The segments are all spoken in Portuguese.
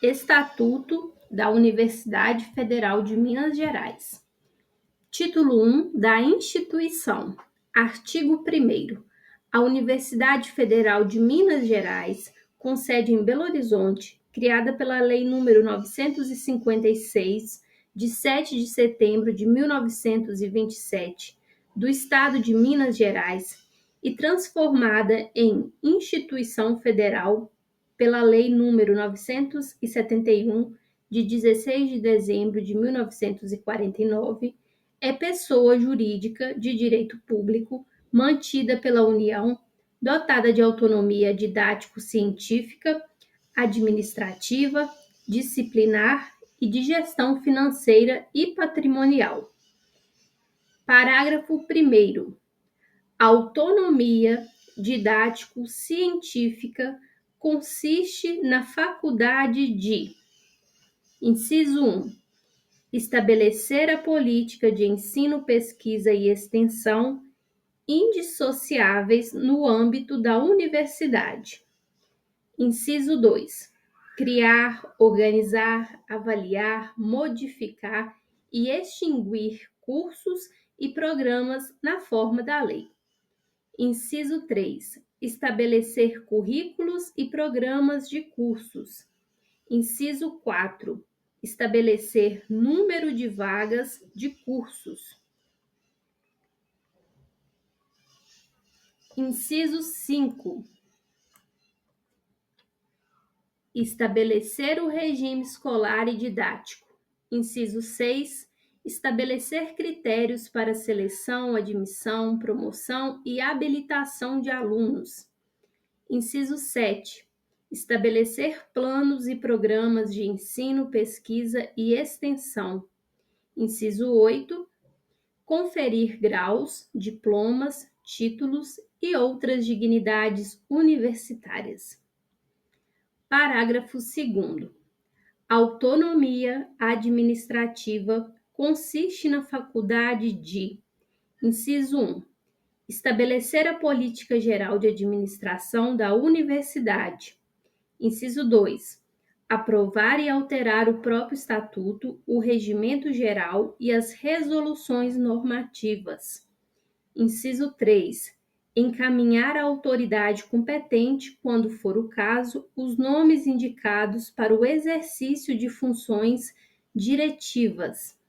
Estatuto da Universidade Federal de Minas Gerais. Título 1 da instituição. Artigo 1º. A Universidade Federal de Minas Gerais, com sede em Belo Horizonte, criada pela Lei nº 956, de 7 de setembro de 1927, do Estado de Minas Gerais, e transformada em instituição federal pela Lei nº 971, de 16 de dezembro de 1949, é pessoa jurídica de direito público, mantida pela União, dotada de autonomia didático-científica, administrativa, disciplinar e de gestão financeira e patrimonial. Parágrafo 1º. Autonomia didático-científica consiste na faculdade de: inciso 1, estabelecer a política de ensino, pesquisa e extensão indissociáveis no âmbito da universidade. Inciso 2, criar, organizar, avaliar, modificar e extinguir cursos e programas na forma da lei. Inciso 3, estabelecer currículos e programas de cursos. Inciso 4, estabelecer número de vagas de cursos. Inciso 5, estabelecer o regime escolar e didático. Inciso 6, estabelecer critérios para seleção, admissão, promoção e habilitação de alunos. Inciso 7, estabelecer planos e programas de ensino, pesquisa e extensão. Inciso 8, conferir graus, diplomas, títulos e outras dignidades universitárias. Parágrafo 2º. Autonomia administrativa consiste na faculdade de: inciso 1, estabelecer a política geral de administração da universidade. Inciso 2, aprovar e alterar o próprio estatuto, o regimento geral e as resoluções normativas. Inciso 3, encaminhar à autoridade competente, quando for o caso, os nomes indicados para o exercício de funções diretivas.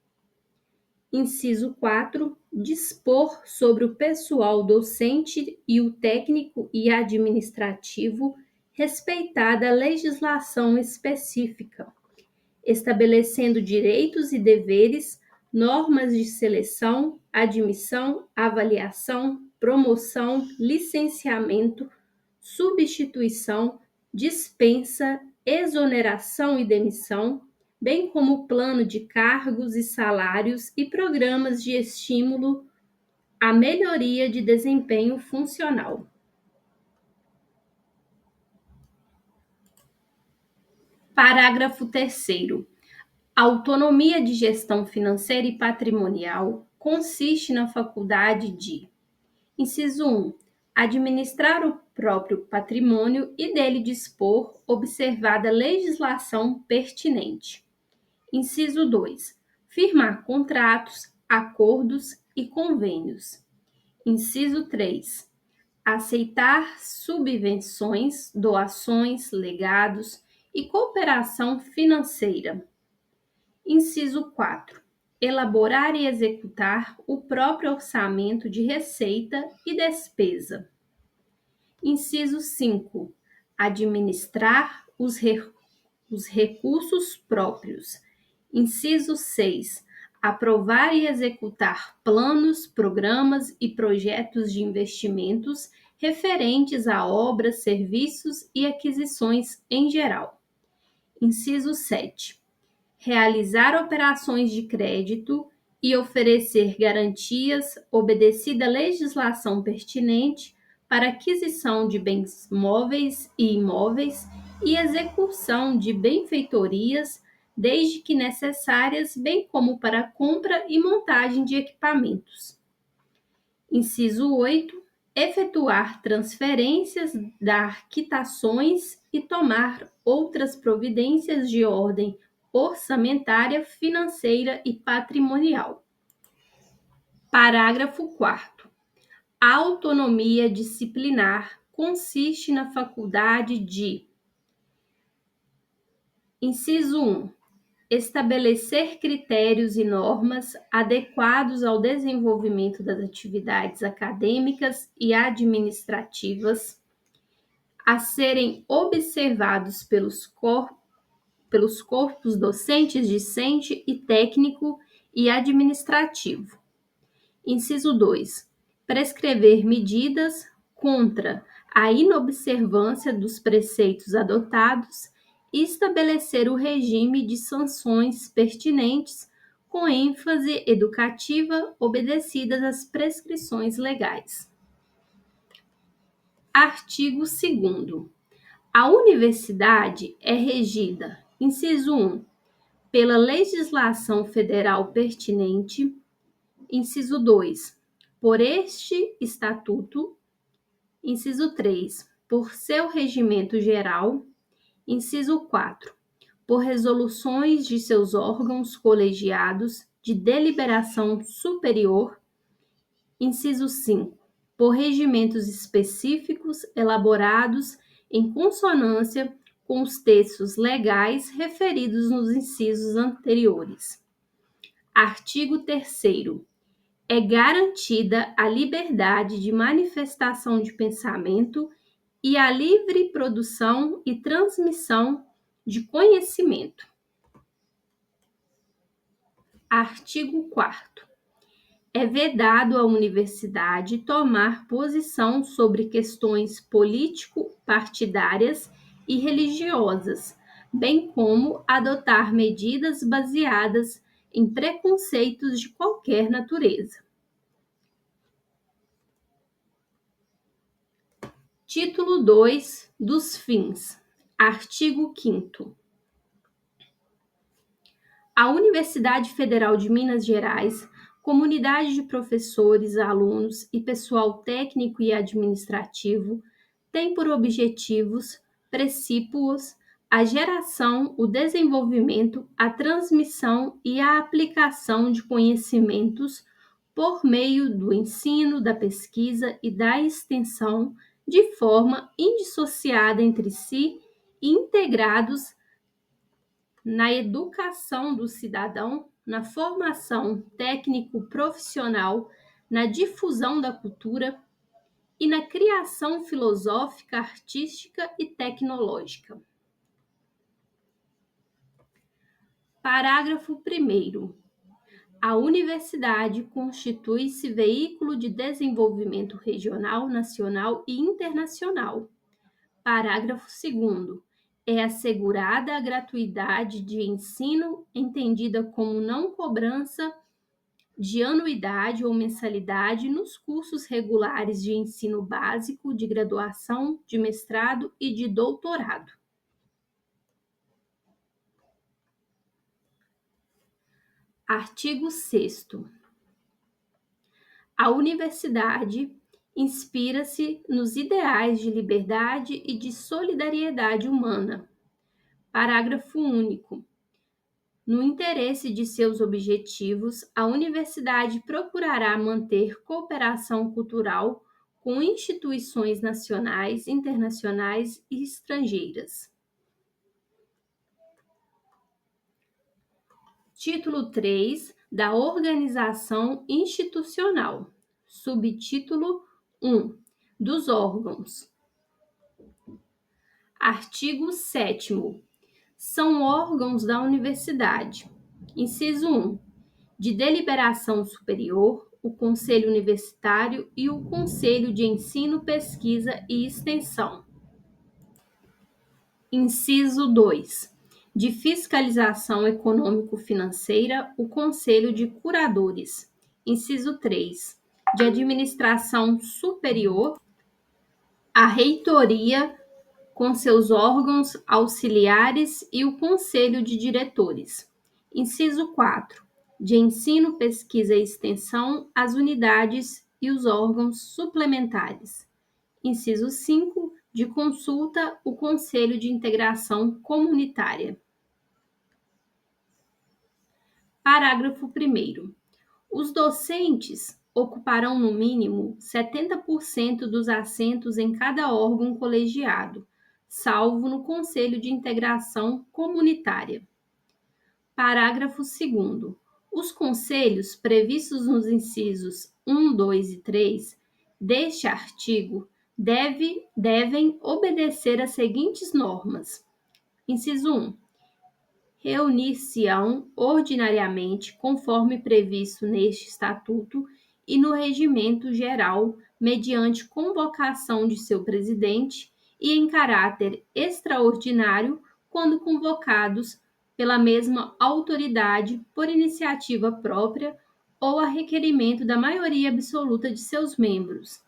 Inciso 4, dispor sobre o pessoal docente e o técnico e administrativo, respeitada a legislação específica, estabelecendo direitos e deveres, normas de seleção, admissão, avaliação, promoção, licenciamento, substituição, dispensa, exoneração e demissão, bem como plano de cargos e salários e programas de estímulo à melhoria de desempenho funcional. Parágrafo 3º. A autonomia de gestão financeira e patrimonial consiste na faculdade de: inciso 1, administrar o próprio patrimônio e dele dispor, observada a legislação pertinente. Inciso 2, firmar contratos, acordos e convênios. Inciso 3, aceitar subvenções, doações, legados e cooperação financeira. Inciso 4, elaborar e executar o próprio orçamento de receita e despesa. Inciso 5, administrar os recursos próprios. Inciso 6, aprovar e executar planos, programas e projetos de investimentos referentes a obras, serviços e aquisições em geral. Inciso 7, realizar operações de crédito e oferecer garantias, obedecida a legislação pertinente, para aquisição de bens móveis e imóveis e execução de benfeitorias, desde que necessárias, bem como para a compra e montagem de equipamentos. Inciso 8, efetuar transferências, dar quitações e tomar outras providências de ordem orçamentária, financeira e patrimonial. Parágrafo 4º. A autonomia disciplinar consiste na faculdade de: inciso 1, estabelecer critérios e normas adequados ao desenvolvimento das atividades acadêmicas e administrativas a serem observados pelos corpos docentes, discente e técnico e administrativo. Inciso 2. Prescrever medidas contra a inobservância dos preceitos adotados e estabelecer o regime de sanções pertinentes com ênfase educativa obedecidas às prescrições legais. Artigo 2º. A universidade é regida, inciso 1, pela legislação federal pertinente, inciso 2, por este estatuto, inciso 3, por seu regimento geral, inciso 4, por resoluções de seus órgãos colegiados de deliberação superior, inciso 5, por regimentos específicos elaborados em consonância com os textos legais referidos nos incisos anteriores. Artigo 3º. É garantida a liberdade de manifestação de pensamento e a livre produção e transmissão de conhecimento. Artigo 4º. É vedado à universidade tomar posição sobre questões político-partidárias e religiosas, bem como adotar medidas baseadas em preconceitos de qualquer natureza. Título 2 dos fins. Artigo 5º. A Universidade Federal de Minas Gerais, comunidade de professores, alunos e pessoal técnico e administrativo, tem por objetivos precípuos a geração, o desenvolvimento, a transmissão e a aplicação de conhecimentos por meio do ensino, da pesquisa e da extensão, de forma indissociada entre si e integrados na educação do cidadão, na formação técnico-profissional, na difusão da cultura e na criação filosófica, artística e tecnológica. Parágrafo 1º. A universidade constitui-se veículo de desenvolvimento regional, nacional e internacional. Parágrafo 2º. É assegurada a gratuidade de ensino, entendida como não cobrança de anuidade ou mensalidade nos cursos regulares de ensino básico, de graduação, de mestrado e de doutorado. Artigo 6º. A universidade inspira-se nos ideais de liberdade e de solidariedade humana. Parágrafo único. No interesse de seus objetivos, a universidade procurará manter cooperação cultural com instituições nacionais, internacionais e estrangeiras. Título 3 da Organização Institucional. Subtítulo 1 dos órgãos. Artigo 7º. São órgãos da universidade. Inciso 1. De deliberação superior, o Conselho Universitário e o Conselho de Ensino, Pesquisa e Extensão. Inciso 2. De fiscalização econômico-financeira, o Conselho de Curadores. Inciso 3. De administração superior, a reitoria com seus órgãos auxiliares e o Conselho de Diretores. Inciso 4. De ensino, pesquisa e extensão, as unidades e os órgãos suplementares. Inciso 5. De consulta o Conselho de Integração Comunitária. Parágrafo 1º. Os docentes ocuparão no mínimo 70% dos assentos em cada órgão colegiado, salvo no Conselho de Integração Comunitária. Parágrafo 2º. Os conselhos previstos nos incisos 1, 2 e 3 deste artigo devem obedecer às seguintes normas. Inciso 1. Reunir-se-ão ordinariamente, conforme previsto neste Estatuto e no Regimento Geral, mediante convocação de seu presidente e em caráter extraordinário, quando convocados pela mesma autoridade por iniciativa própria ou a requerimento da maioria absoluta de seus membros.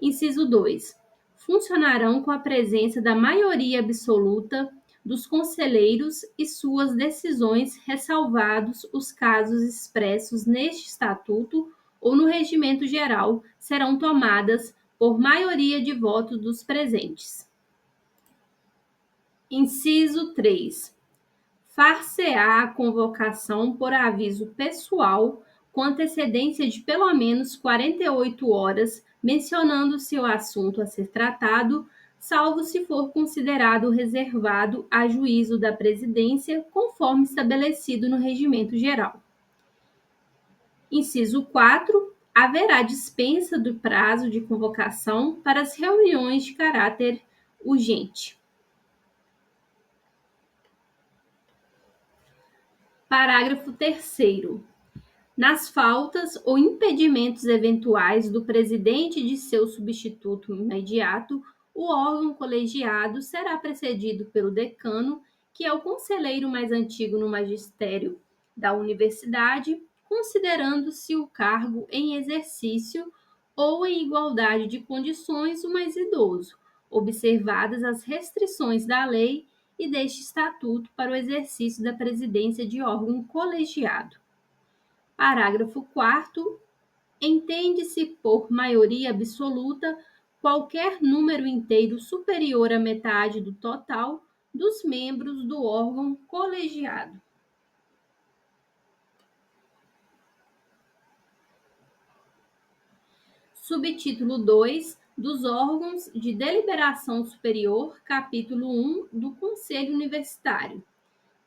Inciso 2. Funcionarão com a presença da maioria absoluta dos conselheiros e suas decisões, ressalvados os casos expressos neste Estatuto ou no Regimento Geral, serão tomadas por maioria de votos dos presentes. Inciso 3. Far-se-á a convocação por aviso pessoal com antecedência de pelo menos 48 horas, mencionando-se o assunto a ser tratado, salvo se for considerado reservado a juízo da Presidência, conforme estabelecido no Regimento Geral. Inciso 4. Haverá dispensa do prazo de convocação para as reuniões de caráter urgente. Parágrafo 3º. Nas faltas ou impedimentos eventuais do presidente e de seu substituto imediato, o órgão colegiado será precedido pelo decano, que é o conselheiro mais antigo no magistério da universidade, considerando-se o cargo em exercício ou em igualdade de condições o mais idoso, observadas as restrições da lei e deste estatuto para o exercício da presidência de órgão colegiado. Parágrafo 4º. Entende-se por maioria absoluta qualquer número inteiro superior à metade do total dos membros do órgão colegiado. Subtítulo 2. Dos órgãos de deliberação superior, capítulo 1 do Conselho Universitário.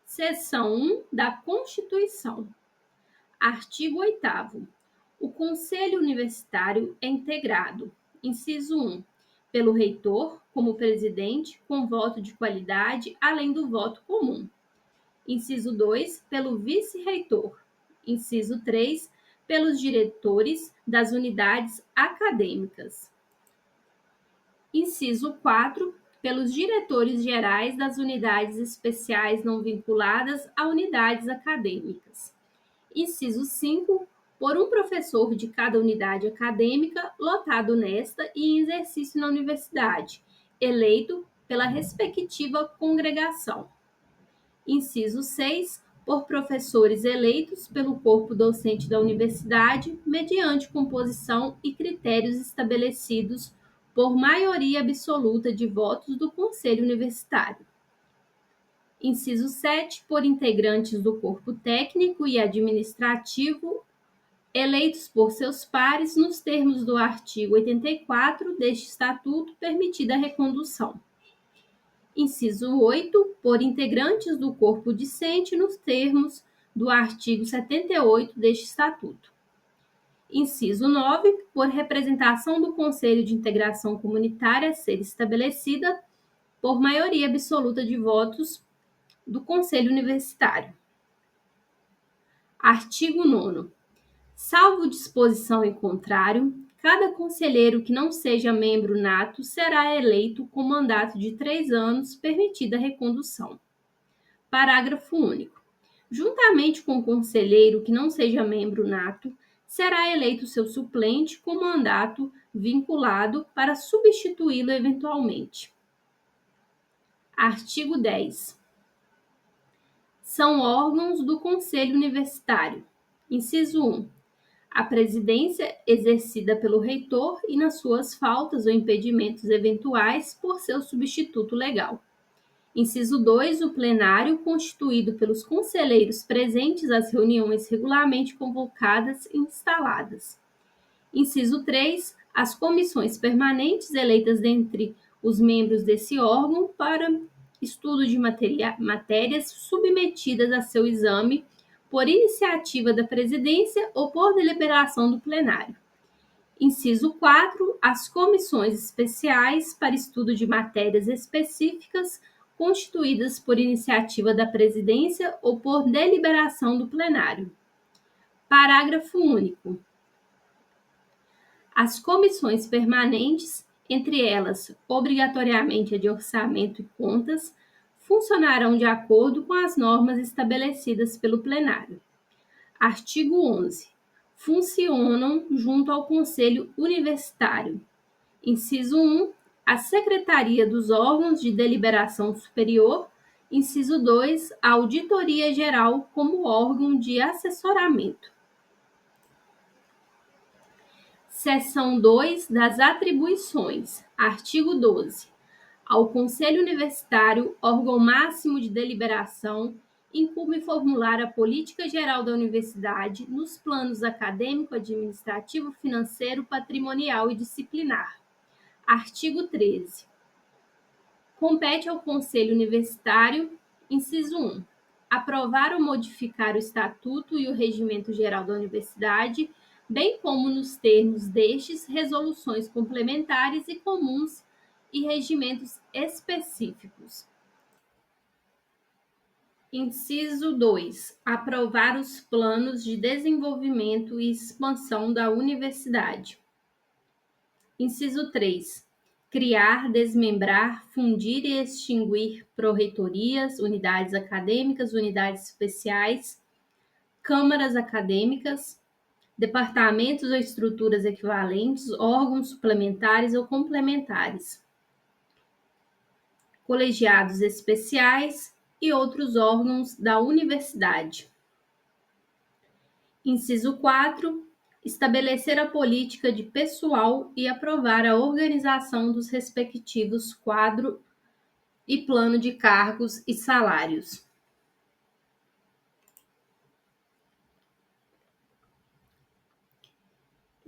Seção 1 da Constituição. Artigo 8º. O Conselho Universitário é integrado, inciso 1, pelo reitor, como presidente, com voto de qualidade, além do voto comum. Inciso 2, pelo vice-reitor. Inciso 3, pelos diretores das unidades acadêmicas. Inciso 4, pelos diretores gerais das unidades especiais não vinculadas a unidades acadêmicas. Inciso 5, por um professor de cada unidade acadêmica lotado nesta e em exercício na universidade, eleito pela respectiva congregação. Inciso 6, por professores eleitos pelo corpo docente da universidade, mediante composição e critérios estabelecidos por maioria absoluta de votos do Conselho Universitário. Inciso 7, por integrantes do corpo técnico e administrativo, eleitos por seus pares nos termos do artigo 84 deste Estatuto, permitida a recondução. Inciso 8, por integrantes do corpo discente nos termos do artigo 78 deste Estatuto. Inciso 9, por representação do Conselho de Integração Comunitária a ser estabelecida por maioria absoluta de votos do Conselho Universitário. Artigo 9º. Salvo disposição em contrário, cada conselheiro que não seja membro nato será eleito com mandato de 3 anos, permitida a recondução. Parágrafo único. Juntamente com o conselheiro que não seja membro nato, será eleito seu suplente com mandato vinculado para substituí-lo eventualmente. Artigo 10. São órgãos do Conselho Universitário. Inciso 1. A presidência exercida pelo reitor e nas suas faltas ou impedimentos eventuais por seu substituto legal. Inciso 2, o plenário, constituído pelos conselheiros presentes às reuniões regularmente convocadas e instaladas. Inciso 3, as comissões permanentes eleitas dentre os membros desse órgão para estudo de matérias submetidas a seu exame por iniciativa da presidência ou por deliberação do plenário. Inciso 4, as comissões especiais para estudo de matérias específicas constituídas por iniciativa da presidência ou por deliberação do plenário. Parágrafo único. As comissões permanentes, entre elas, obrigatoriamente a de orçamento e contas, funcionarão de acordo com as normas estabelecidas pelo plenário. Artigo 11. Funcionam junto ao Conselho Universitário. Inciso 1. A Secretaria dos Órgãos de Deliberação Superior. Inciso 2. A Auditoria Geral como órgão de assessoramento. Seção 2 das atribuições. Artigo 12. Ao Conselho Universitário, órgão máximo de deliberação, incumbe formular a política geral da universidade nos planos acadêmico, administrativo, financeiro, patrimonial e disciplinar. Artigo 13. Compete ao Conselho Universitário, inciso 1, aprovar ou modificar o Estatuto e o Regimento Geral da Universidade, bem como, nos termos destes, resoluções complementares e comuns e regimentos específicos. Inciso 2. Aprovar os planos de desenvolvimento e expansão da universidade. Inciso 3. Criar, desmembrar, fundir e extinguir pró-reitorias, unidades acadêmicas, unidades especiais, câmaras acadêmicas, departamentos ou estruturas equivalentes, órgãos suplementares ou complementares, colegiados especiais e outros órgãos da universidade. Inciso 4. Estabelecer a política de pessoal e aprovar a organização dos respectivos quadro e plano de cargos e salários.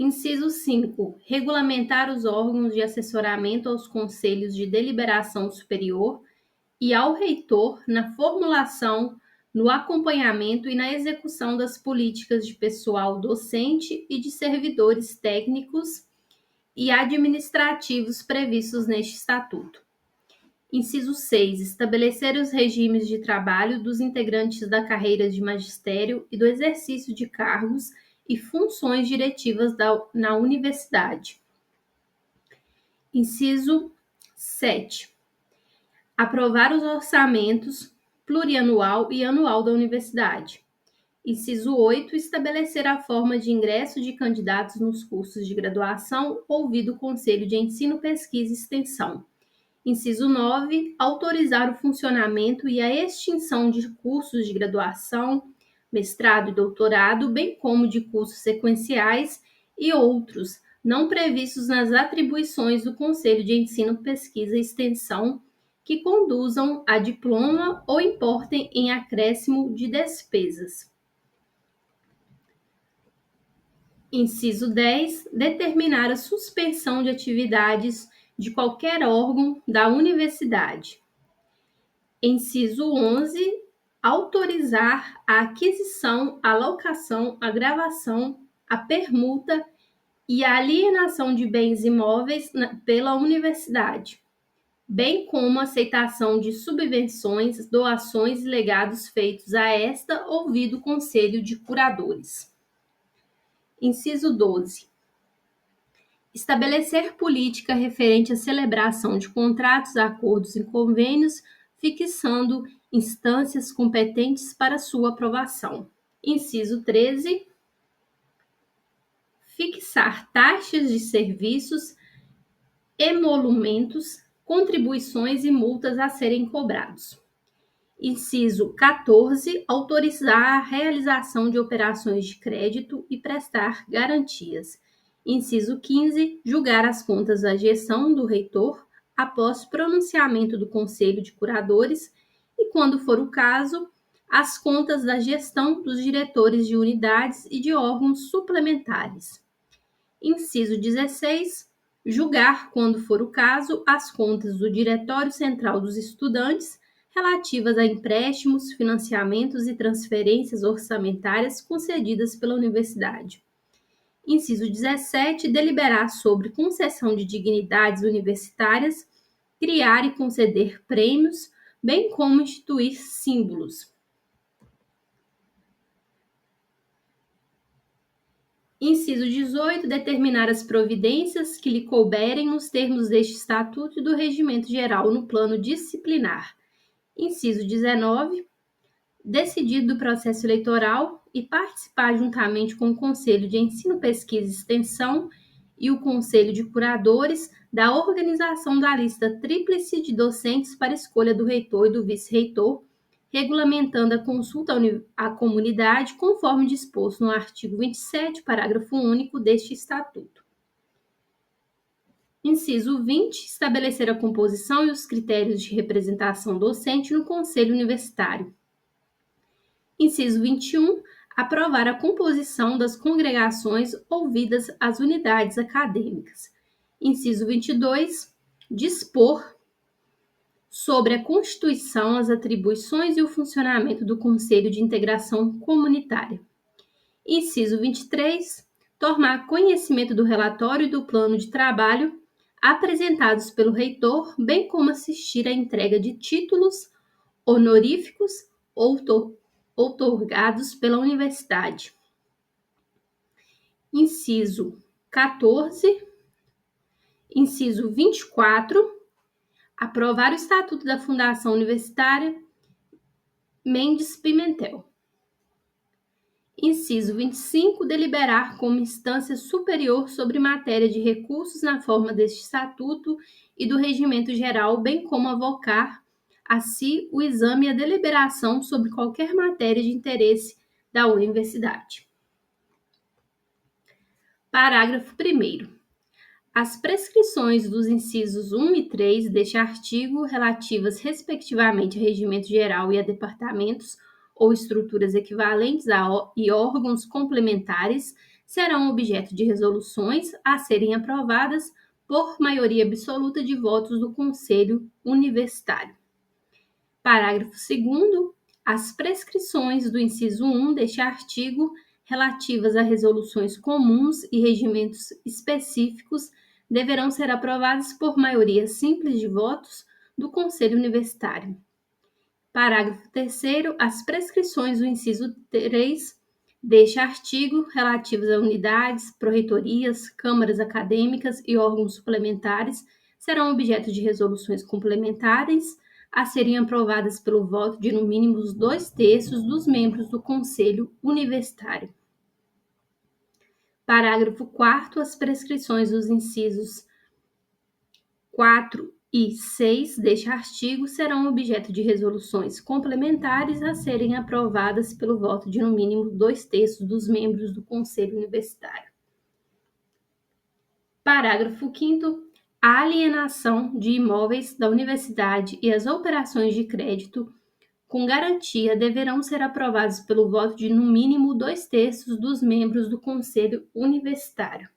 Inciso 5. Regulamentar os órgãos de assessoramento aos conselhos de deliberação superior e ao reitor na formulação, no acompanhamento e na execução das políticas de pessoal docente e de servidores técnicos e administrativos previstos neste Estatuto. Inciso 6. Estabelecer os regimes de trabalho dos integrantes da carreira de magistério e do exercício de cargos e funções diretivas na universidade. Inciso 7. Aprovar os orçamentos plurianual e anual da universidade. Inciso 8. Estabelecer a forma de ingresso de candidatos nos cursos de graduação, ouvido o Conselho de Ensino, Pesquisa e Extensão. Inciso 9. Autorizar o funcionamento e a extinção de cursos de graduação, mestrado e doutorado, bem como de cursos sequenciais e outros, não previstos nas atribuições do Conselho de Ensino, Pesquisa e Extensão, que conduzam a diploma ou importem em acréscimo de despesas. Inciso 10. Determinar a suspensão de atividades de qualquer órgão da universidade. Inciso 11. Autorizar a aquisição, a locação, a gravação, a permuta e a alienação de bens imóveis pela universidade, bem como a aceitação de subvenções, doações e legados feitos a esta, ouvido o Conselho de Curadores. Inciso 12. Estabelecer política referente à celebração de contratos, acordos e convênios, fixando instâncias competentes para sua aprovação. Inciso 13. Fixar taxas de serviços, emolumentos, contribuições e multas a serem cobrados. Inciso 14, autorizar a realização de operações de crédito e prestar garantias. Inciso 15, julgar as contas da gestão do reitor após pronunciamento do Conselho de Curadores e, quando for o caso, as contas da gestão dos diretores de unidades e de órgãos suplementares. Inciso 16, julgar, quando for o caso, as contas do Diretório Central dos Estudantes relativas a empréstimos, financiamentos e transferências orçamentárias concedidas pela universidade. Inciso 17, deliberar sobre concessão de dignidades universitárias, criar e conceder prêmios, bem como instituir símbolos. Inciso 18, determinar as providências que lhe couberem nos termos deste Estatuto e do Regimento Geral no plano disciplinar. Inciso 19, decidir do processo eleitoral e participar juntamente com o Conselho de Ensino, Pesquisa e Extensão e o Conselho de Curadores da organização da lista tríplice de docentes para escolha do reitor e do vice-reitor, regulamentando a consulta à comunidade conforme disposto no artigo 27, parágrafo único deste Estatuto. Inciso 20, estabelecer a composição e os critérios de representação docente no Conselho Universitário. Inciso 21, aprovar a composição das congregações ouvidas às unidades acadêmicas. Inciso 22, dispor sobre a constituição, as atribuições e o funcionamento do Conselho de Integração Comunitária. Inciso 23, tomar conhecimento do relatório e do plano de trabalho apresentados pelo reitor, bem como assistir à entrega de títulos honoríficos outorgados pela universidade. Inciso 14, inciso 24, aprovar o Estatuto da Fundação Universitária Mendes Pimentel. Inciso 25, deliberar como instância superior sobre matéria de recursos na forma deste Estatuto e do Regimento Geral, bem como avocar a si o exame e a deliberação sobre qualquer matéria de interesse da universidade. Parágrafo 1º. As prescrições dos incisos 1 e 3 deste artigo, relativas respectivamente a regimento geral e a departamentos ou estruturas equivalentes e órgãos complementares, serão objeto de resoluções a serem aprovadas por maioria absoluta de votos do Conselho Universitário. Parágrafo 2º. As prescrições do inciso 1 deste artigo, relativas a resoluções comuns e regimentos específicos, deverão ser aprovadas por maioria simples de votos do Conselho Universitário. Parágrafo 3º. As prescrições do inciso 3 deste artigo, relativas a unidades, pró-reitorias, câmaras acadêmicas e órgãos suplementares, serão objeto de resoluções complementares a serem aprovadas pelo voto de no mínimo os 2/3 dos membros do Conselho Universitário. Parágrafo 4º. As prescrições dos incisos 4 e 6 deste artigo serão objeto de resoluções complementares a serem aprovadas pelo voto de no mínimo 2/3 dos membros do Conselho Universitário. Parágrafo 5º. A alienação de imóveis da universidade e as operações de crédito com garantia deverão ser aprovados pelo voto de no mínimo 2/3 dos membros do Conselho Universitário.